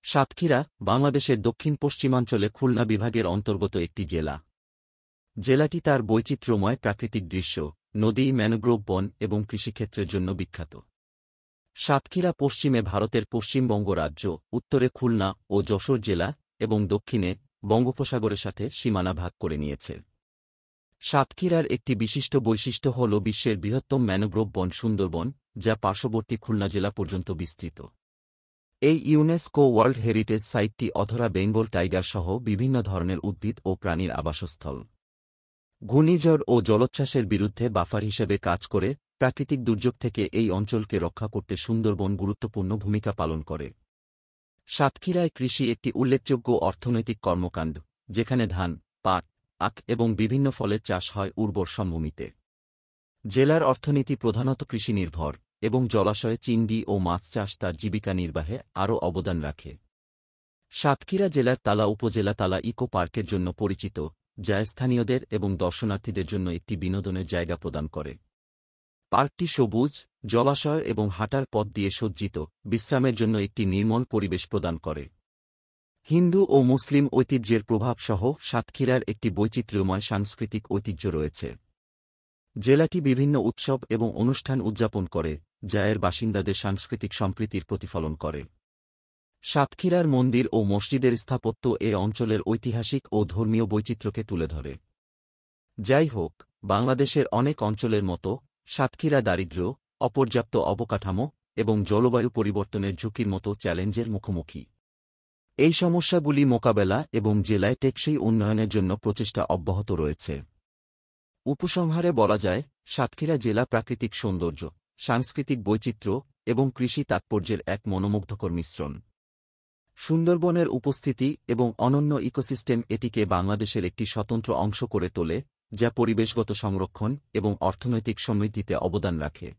সাতক্ষীরা বাংলাদেশের দক্ষিণ পশ্চিমাঞ্চলে খুলনা বিভাগের অন্তর্গত একটি জেলা। জেলাটি তার বৈচিত্র্যময় প্রাকৃতিক দৃশ্য, নদী, ম্যানগ্রোভ বন এবং কৃষিক্ষেত্রের জন্য বিখ্যাত। সাতক্ষীরা পশ্চিমে ভারতের পশ্চিমবঙ্গ রাজ্য, উত্তরে খুলনা ও যশোর জেলা এবং দক্ষিণে বঙ্গোপসাগরের সাথে সীমানা ভাগ করে নিয়েছে। সাতক্ষীরার একটি বিশিষ্ট বৈশিষ্ট্য হল বিশ্বের বৃহত্তম ম্যানগ্রোভ বন সুন্দরবন, যা পার্শ্ববর্তী খুলনা জেলা পর্যন্ত বিস্তৃত। এই ইউনেস্কো ওয়ার্ল্ড হেরিটেজ সাইটটি অধরা বেঙ্গল টাইগার সহ বিভিন্ন ধরনের উদ্ভিদ ও প্রাণীর আবাসস্থল। ঘূর্ণিঝড় ও জলোচ্ছ্বাসের বিরুদ্ধে বাফার হিসেবে কাজ করে প্রাকৃতিক দুর্যোগ থেকে এই অঞ্চলকে রক্ষা করতে সুন্দরবন গুরুত্বপূর্ণ ভূমিকা পালন করে। সাতক্ষীরায় কৃষি একটি উল্লেখযোগ্য অর্থনৈতিক কর্মকাণ্ড, যেখানে ধান, পাট, আখ এবং বিভিন্ন ফলের চাষ হয় উর্বর সমভূমিতে। জেলার অর্থনীতি প্রধানত কৃষি নির্ভর এবং জলাশয়ে চিংড়ি ও মাছ চাষ তার জীবিকা নির্বাহে আরও অবদান রাখে। সাতক্ষীরা জেলার তালা উপজেলা তালা ইকো পার্কের জন্য পরিচিত, যা স্থানীয়দের এবং দর্শনার্থীদের জন্য একটি বিনোদনের জায়গা প্রদান করে। পার্কটি সবুজ, জলাশয় এবং হাঁটার পথ দিয়ে সজ্জিত, বিশ্রামের জন্য একটি নির্মল পরিবেশ প্রদান করে। হিন্দু ও মুসলিম ঐতিহ্যের প্রভাবসহ সাতক্ষীরার একটি বৈচিত্র্যময় সাংস্কৃতিক ঐতিহ্য রয়েছে। জেলাটি বিভিন্ন উৎসব এবং অনুষ্ঠান উদযাপন করে, যা এর বাসিন্দাদের সাংস্কৃতিক সম্প্রীতির প্রতিফলন করে। সাতক্ষীরার মন্দির ও মসজিদের স্থাপত্য এ অঞ্চলের ঐতিহাসিক ও ধর্মীয় বৈচিত্র্যকে তুলে ধরে। যাই হোক, বাংলাদেশের অনেক অঞ্চলের মতো সাতক্ষীরা দারিদ্র্য, অপর্যাপ্ত অবকাঠামো এবং জলবায়ু পরিবর্তনের ঝুঁকির মতো চ্যালেঞ্জের মুখোমুখি। এই সমস্যাগুলি মোকাবেলা এবং জেলায় টেকসই উন্নয়নের জন্য প্রচেষ্টা অব্যাহত রয়েছে। উপসংহারে বলা যায়, সাতক্ষীরা জেলা প্রাকৃতিক সৌন্দর্য, সাংস্কৃতিক বৈচিত্র্য এবং কৃষি তাৎপর্যের এক মনোমুগ্ধকর মিশ্রণ। সুন্দরবনের উপস্থিতি এবং অনন্য ইকোসিস্টেম এটিকে বাংলাদেশের একটি স্বতন্ত্র অংশ করে তোলে, যা পরিবেশগত সংরক্ষণ এবং অর্থনৈতিক সমৃদ্ধিতে অবদান রাখে।